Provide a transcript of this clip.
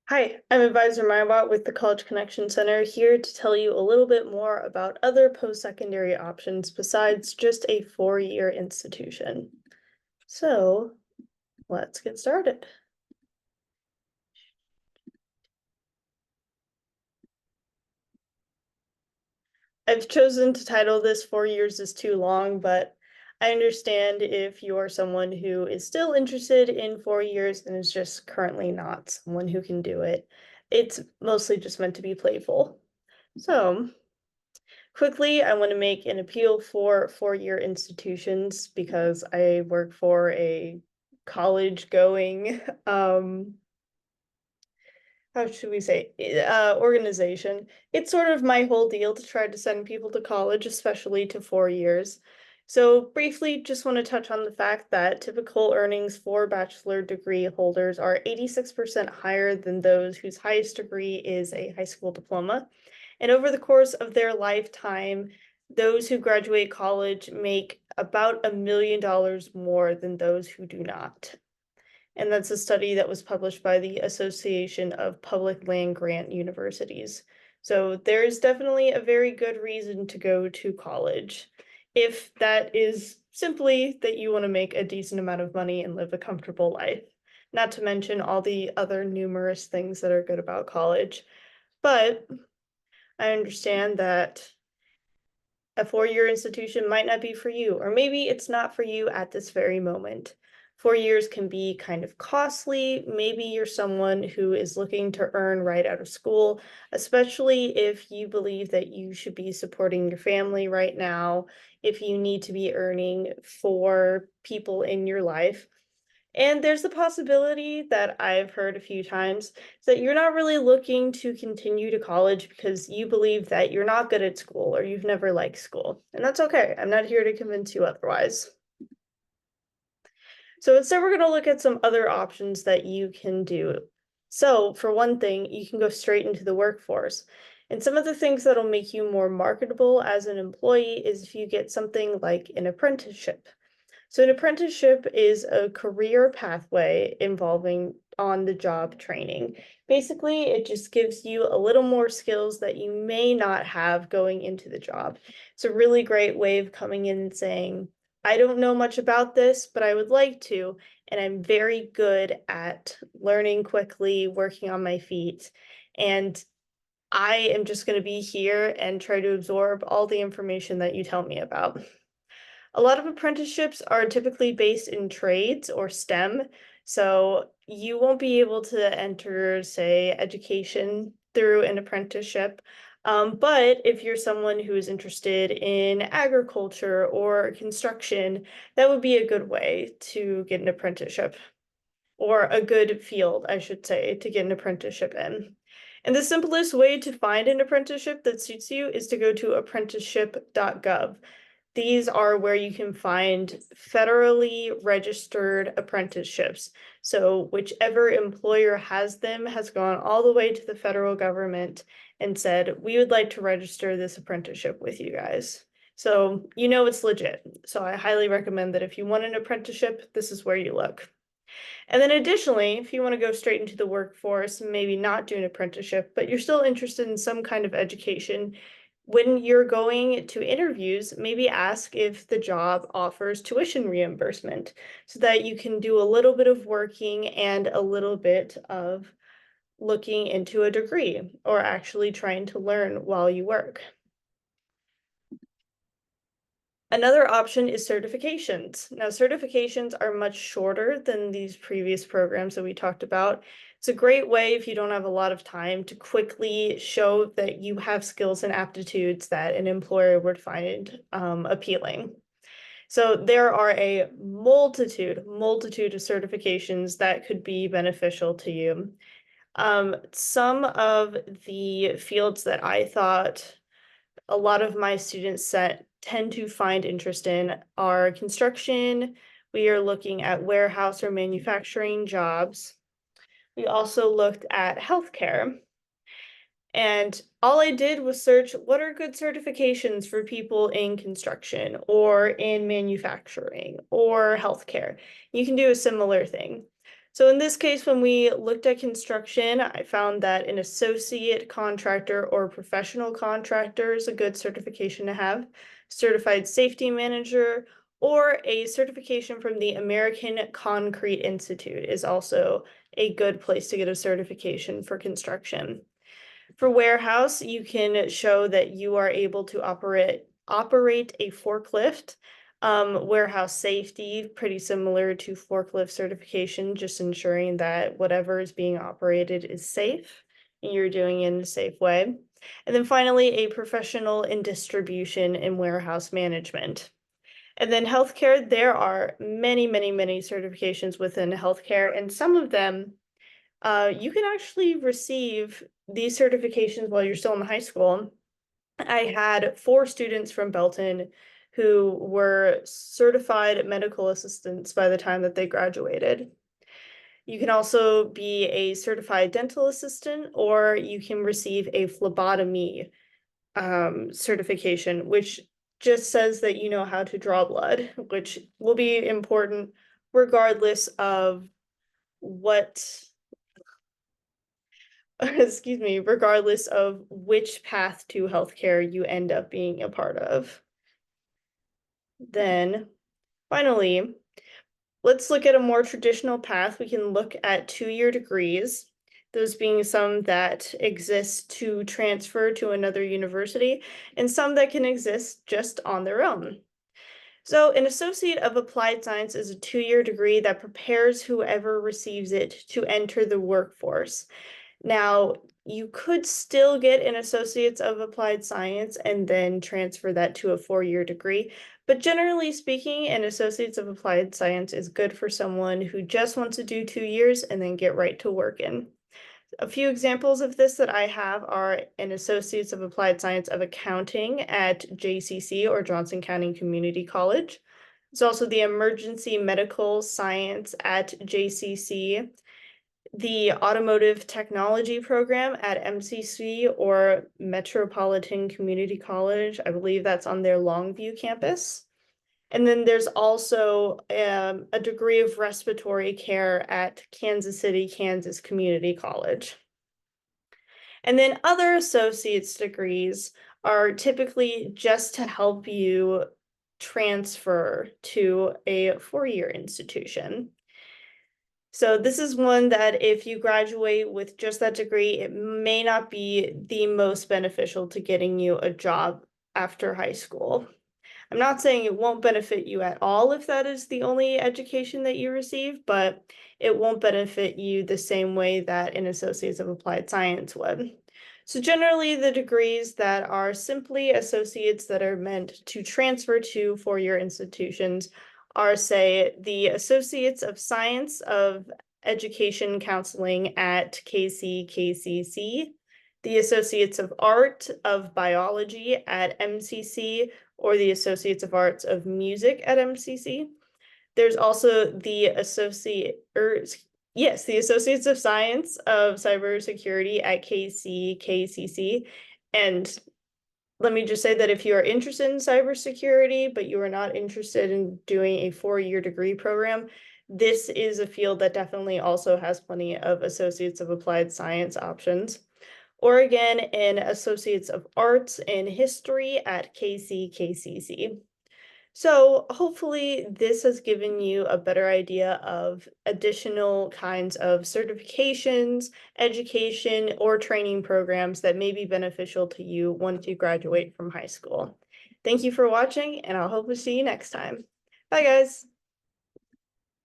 Hi, I'm Advisor Mybot with the College Connection Center here to tell you a little bit more about other post-secondary options besides just a four-year institution. So let's get started. I've chosen to title this 4 years is too long, but I understand if you're someone who is still interested in 4 years and is just currently not someone who can do it. It's mostly just meant to be playful. So quickly, I want to make an appeal for four-year institutions because I work for a college-going, how should we say, organization. It's sort of my whole deal to try to send people to college, especially to 4 years. So briefly, just want to touch on the fact that typical earnings for bachelor degree holders are 86% higher than those whose highest degree is a high school diploma. And over the course of their lifetime, those who graduate college make about $1 million more than those who do not. And that's a study that was published by the Association of Public Land Grant Universities. So there is definitely a very good reason to go to college if that is simply that you want to make a decent amount of money and live a comfortable life, not to mention all the other numerous things that are good about college. But I understand that a four-year institution might not be for you, or maybe it's not for you at this very moment. 4 years can be kind of costly. Maybe you're someone who is looking to earn right out of school, especially if you believe that you should be supporting your family right now, if you need to be earning for people in your life. And there's the possibility that I've heard a few times that you're not really looking to continue to college because you believe that you're not good at school or you've never liked school. And that's okay. I'm not here to convince you otherwise. So instead, we're going to look at some other options that you can do. So for one thing, you can go straight into the workforce. And some of the things that'll make you more marketable as an employee is if you get something like an apprenticeship. So an apprenticeship is a career pathway involving on-the-job training. Basically, it just gives you a little more skills that you may not have going into the job. It's a really great way of coming in and saying, I don't know much about this, but I would like to, and I'm very good at learning quickly, working on my feet, and I am just going to be here and try to absorb all the information that you tell me about. A lot of apprenticeships are typically based in trades or STEM, so you won't be able to enter, say, education through an apprenticeship. But if you're someone who is interested in agriculture or construction, that would be a good way to get an apprenticeship, or a good field, I should say, to get an apprenticeship in. And the simplest way to find an apprenticeship that suits you is to go to apprenticeship.gov. These are where you can find federally registered apprenticeships. So whichever employer has them has gone all the way to the federal government and said, we would like to register this apprenticeship with you guys. So you know it's legit. So I highly recommend that if you want an apprenticeship, this is where you look. And then additionally, if you want to go straight into the workforce, maybe not do an apprenticeship, but you're still interested in some kind of education, when you're going to interviews, maybe ask if the job offers tuition reimbursement so that you can do a little bit of working and a little bit of looking into a degree or actually trying to learn while you work. Another option is certifications. Now, certifications are much shorter than these previous programs that we talked about. It's a great way if you don't have a lot of time to quickly show that you have skills and aptitudes that an employer would find appealing. So there are a multitude of certifications that could be beneficial to you. Some of the fields that I thought a lot of my students tend to find interest in are construction. We are looking at warehouse or manufacturing jobs. We also looked at healthcare. And all I did was search what are good certifications for people in construction or in manufacturing or healthcare. You can do a similar thing. So in this case, when we looked at construction, I found that an associate contractor or professional contractor is a good certification to have. Certified safety manager or a certification from the American Concrete Institute is also a good place to get a certification for construction. For warehouse, you can show that you are able to operate a forklift. Warehouse safety, pretty similar to forklift certification, just ensuring that whatever is being operated is safe and you're doing it in a safe way. And then finally, a professional in distribution and warehouse management. And then healthcare, there are many, many, many certifications within healthcare, and some of them you can actually receive these certifications while you're still in high school. I had 4 students from Belton who were certified medical assistants by the time that they graduated. You can also be a certified dental assistant, or you can receive a phlebotomy certification, which just says that you know how to draw blood, which will be important regardless of what excuse me, regardless of which path to healthcare you end up being a part of. Then finally, let's look at a more traditional path. We can look at 2-year degrees, those being some that exist to transfer to another university and some that can exist just on their own. So an Associate of Applied Science is a 2-year degree that prepares whoever receives it to enter the workforce. Now, you could still get an Associates of Applied Science and then transfer that to a 4-year degree, but generally speaking, an Associates of Applied Science is good for someone who just wants to do 2 years and then get right to work in. A few examples of this that I have are an Associates of Applied Science of Accounting at JCC, or Johnson County Community College. There's also the Emergency Medical Science at JCC, the Automotive Technology Program at MCC, or Metropolitan Community College. I believe that's on their Longview campus. And then there's also a degree of respiratory care at Kansas City, Kansas Community College. And then other associate's degrees are typically just to help you transfer to a 4-year institution. So this is one that if you graduate with just that degree, it may not be the most beneficial to getting you a job after high school. I'm not saying it won't benefit you at all if that is the only education that you receive, but it won't benefit you the same way that an Associates of Applied Science would. So generally, the degrees that are simply associates that are meant to transfer to 4-year institutions are, say, the Associates of Science of Education Counseling at KCKCC, the Associates of Art of Biology at MCC, or the Associates of Arts of Music at MCC. There's also the the Associates of Science of Cybersecurity at KCKCC. And let me just say that if you are interested in cybersecurity, but you are not interested in doing a 4-year degree program, this is a field that definitely also has plenty of Associates of Applied Science options. Or again, in Associates of Arts in History at KCKCC. So hopefully this has given you a better idea of additional kinds of certifications, education, or training programs that may be beneficial to you once you graduate from high school. Thank you for watching, and I'll hope to see you next time. Bye, guys.